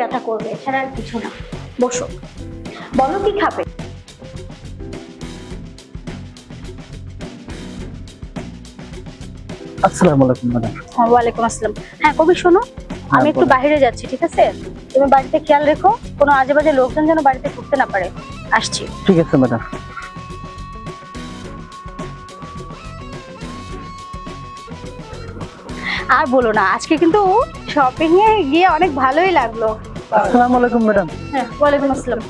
ব্যথা করবে, এছাড়া আর কিছু না। বসো, বলো কি খাবে? আসসালামু আলাইকুম ম্যাডাম। ওয়ালাইকুম আসসালাম। হ্যাঁ কবি, শোনো, আমি একটু বলেন। বাইরে যাচ্ছি, ঠিক আছে? তুমি বাড়িতে খেয়াল রেখো, কোনো আজে বাজে লোকজন যেন বাড়িতে ঢুকতে না পারে। আসছি। ঠিক আছে ম্যাডাম। আর বলো না, আজকে কিন্তু শপিং এ গিয়ে অনেক ভালোই লাগলো। আসসালামু আলাইকুম ম্যাডাম। হ্যাঁ ওয়ালাইকুম আসসালাম।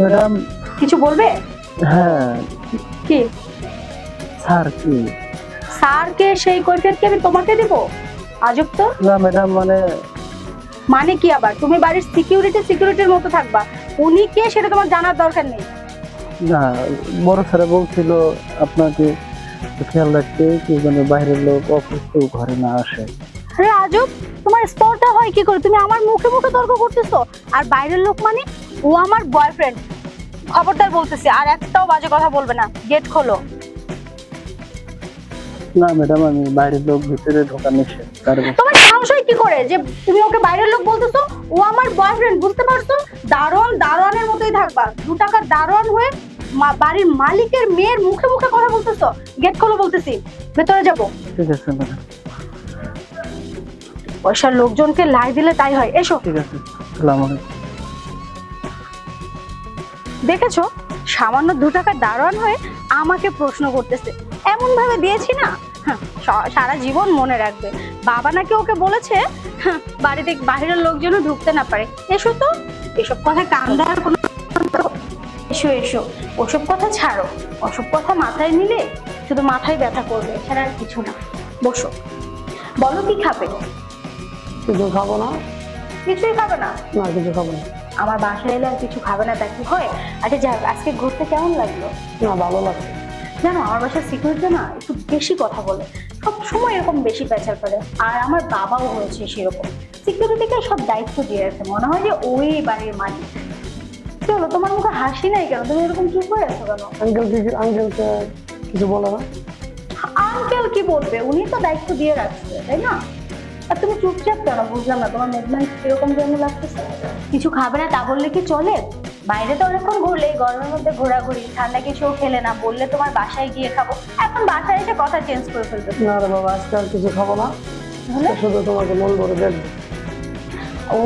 ম্যাডাম, কিছু বলবে? হ্যাঁ, কি? স্যার কি? স্যারকে সেই কৈফিয়ত কি আমি তোমাকে দেব? আজব তো। না ম্যাডাম, মানে কি আবার? তুমি বাড়ির সিকিউরিটির মতো থাকবা, উনি কে সেটা তোমার জানার দরকার নেই। না, বড় স্যার বলছিল আপনাকে একটু খেয়াল রাখতে, কি যেন বাইরের লোক অফিস কেউ ঘরে না আসে। আরে আজব, তোমার স্পর্ধা হয় কি করে? তুমি আমার মুখে মুখে তর্ক করতেছো। আর বাইরের লোক মানে? ও আমার বয়ফ্রেন্ড। খবরদার বলতেছি, আর একটাও বাজে কথা বলবে না। গেট খোলো। না ম্যাডাম, আমি বাইরের লোক ভিতরে ঢোকা নিষেধ। তোমার সাহস হয় কি করে যে তুমি ওকে বাইরের লোক বলতেছো? ও আমার বয়ফ্রেন্ড, বুঝতে পারছো? দারোয়ানের মতোই থাকবা, 2 টাকার দারোয়ান হয়ে বাড়ির মালিকের মেয়ের মুখে মুখে কথা বলতেছো। গেট খোলো বলতেছি, ভেতরে যাবো। ঠিক আছে ম্যাডাম। পয়সার লোকজনকে লাই দিলে তাই হয়। এসো। ঠিক আছে, আসসালামু আলাইকুম। দেখেছো, সামান্য 2 টাকার দারোয়ান হয়ে আমাকে প্রশ্ন করতেছে। এমন ভাবে দিয়েছি না, সারা জীবন মনে রাখবে। বাবা নাকি ওকে বলেছে বাড়িতে বাইরের লোকজনও ঢুকতে না পারে। এসো তো, এসব কথা কান দেওয়ার কোনো। এসো এসো, ওসব কথা ছাড়ো। ওসব কথা মাথায় নিলে শুধু মাথায় ব্যথা করবে, এছাড়া আর কিছু না। বসো, বলো কি খাবে? কিছু খাবো না। কিছুই খাবে না? না, কিছু খাবো না। আমার বাসায় এলে আর কিছু খাবে না তা কি হয়? আচ্ছা যাক, আজকে ঘুরতে কেমন লাগলো? না, ভালো লাগছে। জানো, আমার বাসার সিকিউরিটি না একটু বেশি কথা বলে, সব সময় এরকম বেশি প্যাচার করে। আর আমার বাবাও হয়েছে সেরকম, সিকিউরিটিকে সব দায়িত্ব দিয়ে রাখে, মনে হয় যে ওই বাড়ির মালিক। কি হলো, তোমার মুখে হাসি নাই কেন? তুমি এরকম চুপ করে আছো কেন? আঙ্কেলকে কিছু বলে না? আঙ্কেল কি বলবে? উনি তো দায়িত্ব দিয়ে রাখছে, তাই না? আর তুমি চুপচাপ কেন? বুঝলাম না, তোমার মুভমেন্ট কিরকম যেন লাগতেছে। কিছু খাবে না তা বললে কি চলে? বাইরে তো অনেকক্ষণ ঘুরলে, গরমের মধ্যে ঘোরাঘুরি, ঠান্ডা কিছুও খেলে না, বললে তোমার বাসায় গিয়ে খাবো। এখন বাসায় এসে কথা চেঞ্জ করে ফেলবে। না রে বাবা, আজকে আর কিছু খাবো না। তাহলে? শুধু তোমাকে মন ভরে দেখবো। ও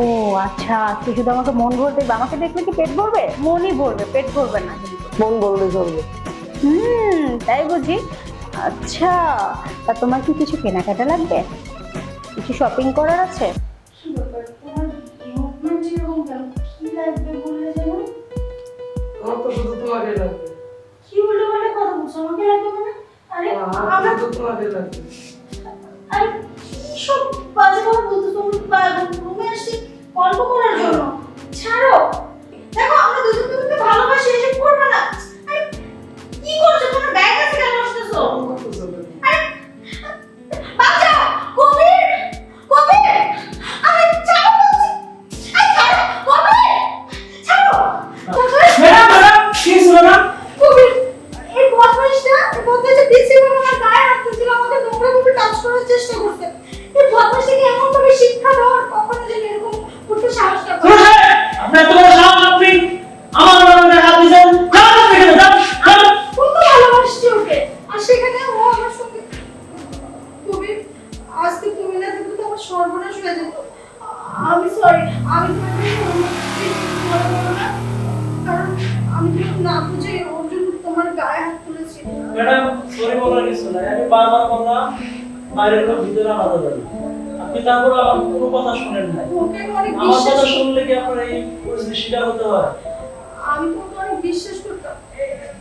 আচ্ছা, তুই শুধু আমাকে মন ভরে দেখবে? আমাকে দেখলে কি পেট ভরবে? মনই ভরবে, পেট ভরবে না কিন্তু। মন বললেই চলবে। তাই বুঝি। আচ্ছা, তা তোমার কি কিছু কেনাকাটা লাগবে? কিছু শপিং করার আছে? কি ব্যাপার, তোমার মুভমেন্ট এরকম কেন? কি লাগবে বললে যেন? আমার তো শুধু তোমাকে লাগবে। কি উল্টো পাল্টা কথা বলছো? আমাকে লাগবে মানে? আরে আমার আমার শুধু তোমাকে লাগবে। আরে কি সব বাজে কথা বলতেছো? তুমি রুমে আসছি গল্প করার জন্য। ছাড়ো, দেখো আমরা দুজন দুজনকে ভালোবাসি, এসব করবে না। আরে কি করছো? তোমার ব্যাগ আছে কেন আসতেছো? আরে বাঁচাও, কবির, কবির, আরে ছাড়ো বলছি। আরে ছাড়ো, কবির, ছাড়ো, কবির। ম্যাডাম, কি ছিল না? কবির, এই বদমাইশটা পিছিয়ে আমার গায়ে হাত দিয়েছিল, আমাকে নোংরাভাবে টাচ করার চেষ্টা করছে। এই বদমাইশটাকে এমন ভাবে শিক্ষা দেওয়ার কখনো যেন এরকম করতে সাহস না করে। আপনার তোমার সাহস আপনি আমার নামে হাত দিয়েছেন। যান থেকে যান। কত ভালোবাসছি ওকে, আর সেখানে ও আমার সঙ্গে। কবির, আজকে তুমি না থাকলে তো আমার সর্বনাশ হয়ে যেত। আমি সরি, আমি তোমাকে মনে করো না, কারণ আমি কিন্তু না বুঝে ওর জন্য তোমার গায়ে হাত তুলেছি। ম্যাডাম, সরি বলার কিছু নাই। আমি বারবার বললাম বাইরের লোক ভিতরে আলাদা যাবে। আপনি তারপর আমার কোনো কথা শুনেন নাই। ওকে আমি অনেক আমার বিশ্বাস কথা শুনলে কি আপনার এই পরিস্থিতির শিকার হতে হয়? আমি তোমাকে অনেক বিশ্বাস করতাম।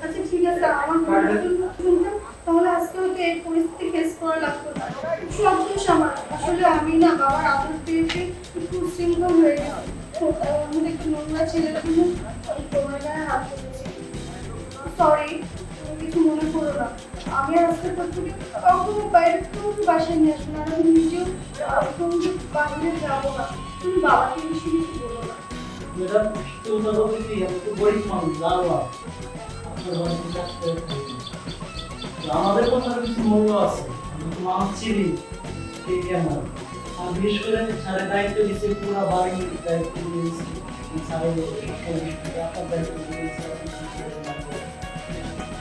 আচ্ছা ঠিক আছে, আমার কথা শুনতাম তাহলে আজকে হয়তো এই পরিস্থিতি ফেস করা লাগতো না। সব দোষ আমার, আসলে আমি না বাবার আদর পেয়ে পেয়ে একটু উশৃঙ্খল হয়ে গেছি। ওর মধ্যে একটু নোংরা ছেলের জন্য আমি তোমার গায়ে হাত তুলেছি। সরি, তুমি কিছু মনে করো না। আমি আজকে পর থেকে কখনো বাইরে কোনো বাসায় নিয়ে আসবো না, আর আমি নিজেও কোনো বাইরে যাবো না। তুমি বাবাকে বেশি কিছু বলো না। ম্যাডাম, তুই তো বলতে আমি তো গরিব মানুষ, জানো না। আপনার বাড়িতে চাষ করে খাই না। আমাদের কথার কিছু মূল্য আছে। আমি তো মানুষ চিনি, ঠিক না? আর বিশেষ করে স্যারের দায়িত্ব দিচ্ছে পুরো বাড়ির দায়িত্ব দিয়েছে স্যারের আপনার দায়িত্ব দিয়েছে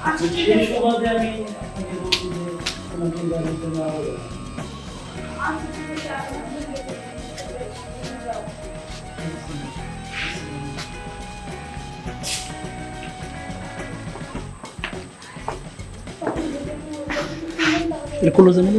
আচ্ছা ঠিক সেই আছে সুবাদে আমি আপনাকে বলছি যে কোনো চিন্তার জন্য আচ্ছা ঠিক আছে আমি আপনাকে যাও। এটা করলো জানেন